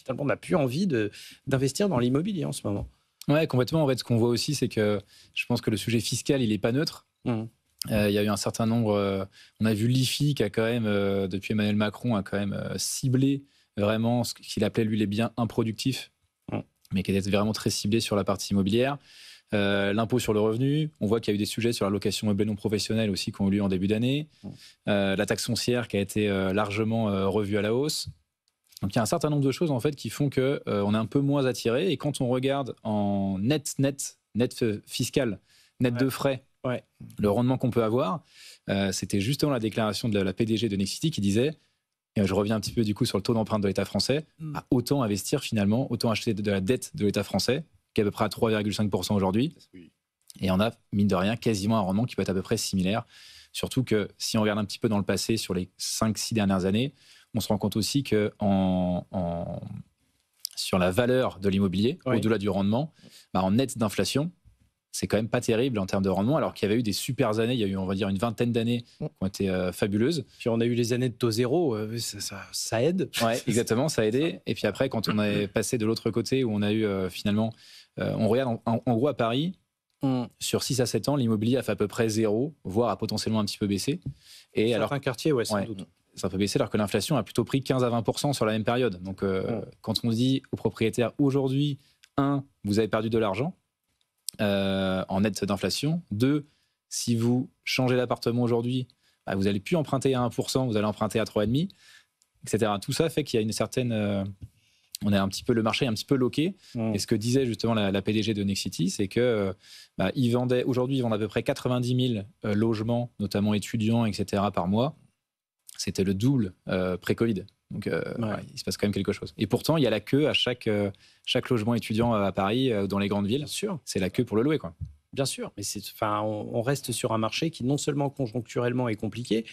finalement, n'a plus envie d'investir dans l'immobilier en ce moment. Ouais, complètement. En fait, ce qu'on voit aussi, c'est que je pense que le sujet fiscal, il n'est pas neutre. Mmh. Il y a eu un certain nombre... on a vu l'IFI qui a quand même, depuis Emmanuel Macron, a quand même ciblé vraiment ce qu'il appelait, lui, les biens improductifs, mais qui était vraiment très ciblé sur la partie immobilière. L'impôt sur le revenu, on voit qu'il y a eu des sujets sur la location meublée non professionnelle aussi qui ont eu lieu en début d'année. La taxe foncière qui a été largement revue à la hausse. Donc il y a un certain nombre de choses en fait qui font qu'on est un peu moins attiré. Et quand on regarde en net fiscal, net de frais, le rendement qu'on peut avoir, c'était justement la déclaration de la PDG de Nexity qui disait, et je reviens un petit peu du coup sur le taux d'empreinte de l'État français, autant investir finalement, autant acheter de la dette de l'État français, qui est à peu près à 3,5% aujourd'hui. Et on a, mine de rien, quasiment un rendement qui peut être à peu près similaire. Surtout que si on regarde un petit peu dans le passé, sur les 5-6 dernières années, on se rend compte aussi que sur la valeur de l'immobilier, au-delà du rendement, en net d'inflation, c'est quand même pas terrible en termes de rendement, alors qu'il y avait eu des super années, il y a eu, on va dire, une vingtaine d'années qui ont été fabuleuses. Puis on a eu les années de taux zéro, ça aide. Oui, exactement, ça a aidé. Et puis après, quand on est passé de l'autre côté, où on a eu finalement... on regarde en gros à Paris, sur 6 à 7 ans, l'immobilier a fait à peu près zéro, voire a potentiellement un petit peu baissé. Et certains quartiers, sans doute. Ça peut baisser alors que l'inflation a plutôt pris 15 à 20% sur la même période. Donc, quand on dit aux propriétaires, aujourd'hui, 1, vous avez perdu de l'argent en net d'inflation. 2, si vous changez l'appartement aujourd'hui, vous n'allez plus emprunter à 1%, vous allez emprunter à 3,5%, etc. Tout ça fait qu'il y a une certaine... on a un petit peu, le marché est un petit peu loqué. Et ce que disait justement la PDG de Nexity, c'est que aujourd'hui, ils vendent à peu près 90 000 logements, notamment étudiants, etc., par mois. C'était le double pré-Covid. Donc, il se passe quand même quelque chose. Et pourtant, il y a la queue à chaque logement étudiant à Paris, dans les grandes villes. Bien sûr. C'est la queue pour le louer, quoi. Bien sûr. Mais on reste sur un marché qui, non seulement conjoncturellement, est compliqué,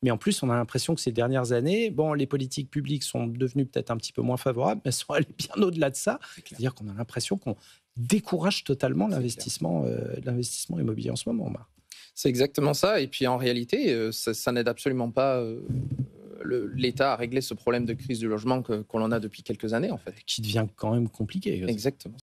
mais en plus, on a l'impression que ces dernières années, les politiques publiques sont devenues peut-être un petit peu moins favorables, mais elles sont allées bien au-delà de ça. C'est-à-dire qu'on a l'impression qu'on décourage totalement l'investissement immobilier en ce moment. C'est exactement ça. Et puis en réalité, ça n'aide absolument pas l'État à régler ce problème de crise du logement qu'on en a depuis quelques années, en fait. Qui devient quand même compliqué. Exactement.